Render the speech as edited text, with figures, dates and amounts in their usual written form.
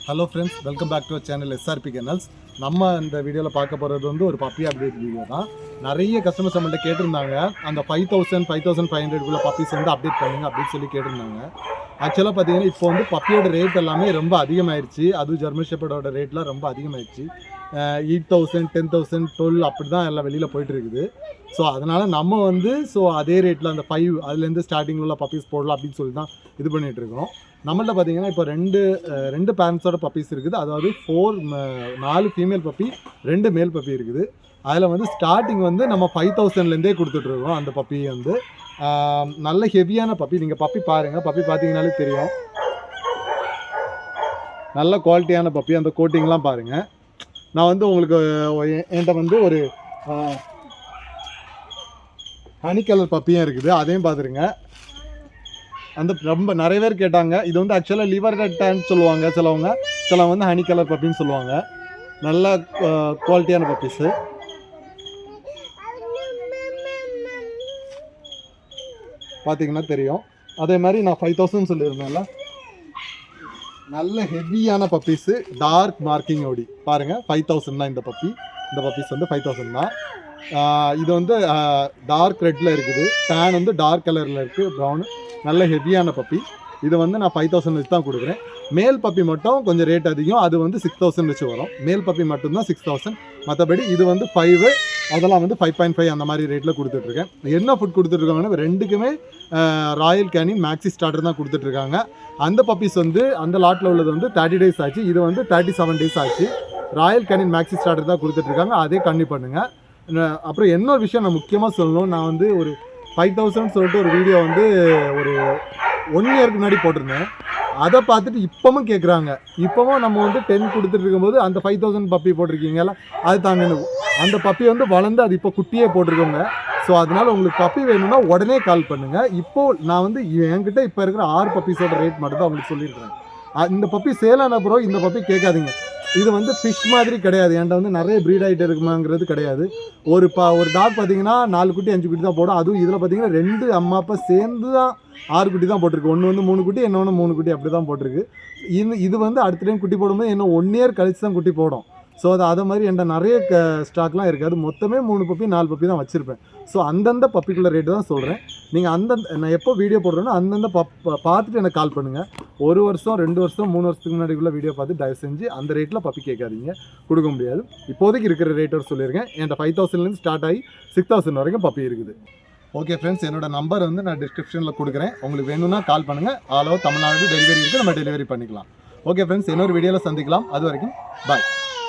Hello friends, welcome back to our channel SRP kennels. நம்ம இந்த வீடியோவில் பார்க்க போகிறது வந்து ஒரு பப்பி அப்டேட் வீடியோ தான். நிறைய கஸ்டமர்ஸ் நம்மள்ட்ட கேட்டிருந்தாங்க, அந்த 5500 பப்பீஸ் வந்து அப்டேட் பண்ணுங்க அப்படின்னு சொல்லி கேட்டிருந்தாங்க. ஆக்சுவலாக பார்த்தீங்கன்னா இப்போ வந்து பப்பியோட ரேட் எல்லாமே ரொம்ப அதிகமாகிடுச்சு. அதுவும் ஜெர்மன் ஷெப்பர்டோட ரேட்லாம் ரொம்ப அதிகமாகிடுச்சு. 8000, 10,000, 12 அப்படி தான் எல்லாம் வெளியில் போயிட்டுருக்குது. ஸோ அதனால் நம்ம வந்து அதே ரேட்டில் அந்த 5 அதுலேருந்து ஸ்டார்டிங்கில் உள்ள பப்பீஸ் போடலாம் அப்படின்னு சொல்லி தான் இது பண்ணிகிட்ருக்கோம். நம்மள்ட்ட பார்த்தீங்கன்னா இப்போ ரெண்டு பேரண்ட்ஸோட பப்பீஸ் இருக்குது. அதாவது 4 ஃபீமேல் பப்பி 2 மேல் பப்பி இருக்குது. அதில் வந்து ஸ்டார்டிங் வந்து நம்ம 5000லேருந்தே கொடுத்துட்ருக்கோம். அந்த பப்பி வந்து நல்ல ஹெவியான பப்பி. நீங்கள் பப்பி பாருங்கள், பப்பி பார்த்தீங்கன்னாலே தெரியும், நல்ல குவாலிட்டியான பப்பி. அந்த கோட்டிங்லாம் பாருங்கள். நான் வந்து உங்களுக்கு என்கிட்ட வந்து ஒரு ஹனி கலர் பப்பியும் இருக்குது, அதையும் பார்த்துருங்க. அந்த ரொம்ப நிறைய பேர் கேட்டாங்க. இது வந்து ஆக்சுவலாக லிவர் டேன்னு சொல்லுவாங்க சிலவங்க வந்து ஹனி கலர் பப்பின்னு சொல்லுவாங்க. நல்ல குவாலிட்டியான பப்பீஸு. பார்த்தீங்கன்னா தெரியும். அதே மாதிரி நான் 5000 சொல்லியிருந்தேன்ல, நல்ல ஹெவியான பப்பீஸு, டார்க் மார்க்கிங் ஓடி பாருங்கள். 5000 தான் இந்த பப்பீஸ் வந்து 5000 தான். இது வந்து டார்க் ரெட்டில் இருக்குது, டேன் வந்து டார்க் கலரில் இருக்குது, ப்ரௌனு. நல்ல ஹெவியான பப்பி. இது வந்து நான் 5000 வச்சு தான் கொடுக்குறேன். மேல் பப்பி மட்டும் கொஞ்சம் ரேட் அதிகம், அது வந்து 6000 வச்சு வரும். மேல் பப்பி மட்டும்தான் 6000. மற்றபடி இது வந்து 5, அதெல்லாம் வந்து 5.5 அந்த மாதிரி ரேட்டில் கொடுத்துட்ருக்கேன். என்ன ஃபுட் கொடுத்துட்ருக்காங்கன்னா, ரெண்டுக்குமே ராயல் கேனின் மேக்ஸி ஸ்டார்டர் தான் கொடுத்துட்ருக்காங்க. அந்த பப்பீஸ் வந்து அந்த லாட்டில் உள்ளது வந்து 30 days ஆச்சு, இது வந்து 37 days ஆச்சு. ராயல் கேனின் மேக்ஸி ஸ்டார்டர் தான் கொடுத்துட்ருக்காங்க, அதே கண்டிப்பாக பண்ணுங்கள். அப்புறம் இன்னொரு விஷயம் நான் முக்கியமாக சொல்லணும். நான் வந்து ஒரு 5000 சொல்லிட்டு ஒரு வீடியோ வந்து ஒரு 1 இயருக்கு முன்னாடி போட்டிருந்தேன். அதை பார்த்துட்டு இப்போவும் கேட்குறாங்க. இப்போவும் நம்ம வந்து 10 கொடுத்துட்டு இருக்கும்போது அந்த 5000 பப்பி போட்டிருக்கீங்களா, அது தாங்க. அந்த பப்பி வந்து வளர்ந்து அது இப்போ குட்டியே போட்டிருக்கோங்க. ஸோ அதனால் உங்களுக்கு பப்பி வேணும்னா உடனே கால் பண்ணுங்கள். இப்போது நான் வந்து என்கிட்ட இப்போ இருக்கிற 6 பப்பீஸோட ரேட் மட்டும் தான் உங்களுக்கு சொல்லியிருக்கிறேன். இந்த பப்பி சேலான அப்புறம் இந்த பப்பி கேட்காதீங்க. இது வந்து ஃபிஷ் மாதிரி கிடையாது. என்கிட்ட வந்து நிறைய ப்ரீட் ஆகிட்டு இருக்குமாங்கிறது கிடையாது. ஒரு டாக் பார்த்தீங்கன்னா 4 குட்டி 5 குட்டி தான் போடும். அதுவும் இதில் பார்த்தீங்கன்னா 2 அம்மா அப்பா சேர்ந்து தான் 6 குட்டி தான் போட்டிருக்கு. ஒன்று வந்து 3 குட்டி, இன்னொன்று 3 குட்டி அப்படி தான் போட்டிருக்கு. இது வந்து அடுத்த டைம் குட்டி போடும்போது இன்னும் 1 இயர் கழிச்சு தான் குட்டி போடும். ஸோ அதை மாதிரி என்கிட்ட நிறைய ஸ்டாக்லாம் இருக்காது. மொத்தமே 3 பப்பி 4 பப்பி தான் வச்சுருப்பேன். ஸோ அந்தந்த பப்பிக்குள்ள ரேட்டு தான் சொல்கிறேன். நீங்கள் நான் எப்போ வீடியோ போடுறேனோ அந்தந்த பார்த்துட்டு எனக்கு கால் பண்ணுங்கள். 1 வருஷம் 2 வருஷம் 3 வருஷத்துக்கு முன்னாடிக்குள்ளே வீடியோ பார்த்து தயவு செஞ்சு அந்த ரேட்டில் பப்பி கேட்காதீங்க, கொடுக்க முடியாது. இப்போதைக்கு இருக்கிற ரேட்டோட சொல்லியிருக்கேன். என்கிட்ட 5000லேருந்து ஸ்டார்ட் ஆகி 6000 வரைக்கும் பப்பி இருக்குது. ஓகே ஃப்ரெண்ட்ஸ், என்னோட நம்பர் வந்து நான் டிஸ்கிரிப்ஷனில் கொடுக்குறேன். உங்களுக்கு வேணும்னா கால் பண்ணுங்கள். ஆல் ஓவர் தமிழ்நாடு டெலிவரி இருக்குது, நம்ம டெலிவரி பண்ணிக்கலாம். ஓகே ஃப்ரெண்ட்ஸ், இன்னொரு வீடியோவில் சந்திக்கலாம். அது வரைக்கும் பாய்.